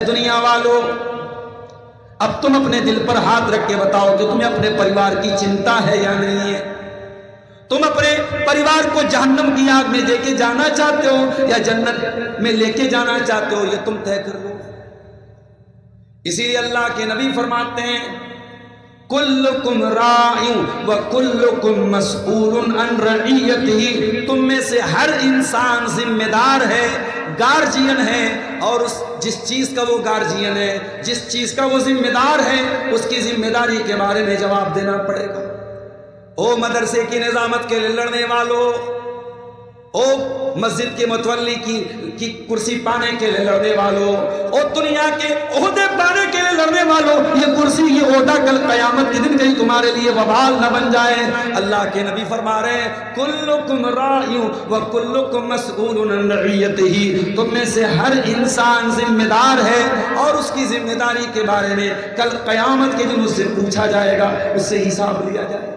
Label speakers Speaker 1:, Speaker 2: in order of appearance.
Speaker 1: دنیا والوں، اب تم اپنے دل پر ہاتھ رکھ کے بتاؤ کہ تمہیں اپنے پریوار کی چنتا ہے یا نہیں ہے؟ تم اپنے پریوار کو جہنم کی آگ میں لے کے جانا چاہتے ہو یا جنت میں لے کے جانا چاہتے ہو؟ یہ تم طے کر لو۔ اسی لیے اللہ کے نبی فرماتے ہیں کلکم راع وکلکم مسئول عن رعیتہ، تم میں سے ہر انسان ذمہ دار ہے، گارجین ہے، اور جس چیز کا وہ گارجین ہے، جس چیز کا وہ ذمہ دار ہے، اس کی ذمہ داری کے بارے میں جواب دینا پڑے گا۔ او مدرسے کی نظامت کے لیے لڑنے والوں، او مسجد کے متولی کی کرسی پانے کے لیے لڑنے والوں، او دنیا کے عہدے پانے کے لیے لڑنے والوں، یہ کرسی یہ عہدہ کل قیامت کے دن کہیں تمہارے لیے وبال نہ بن جائے۔ اللہ کے نبی فرما رہے ہیں کلکم راع وکلکم مسئول عن رعیتہ، تم میں سے ہر انسان ذمہ دار ہے اور اس کی ذمہ داری کے بارے میں کل قیامت کے دن اس سے پوچھا جائے گا، اس سے حساب لیا جائے گا۔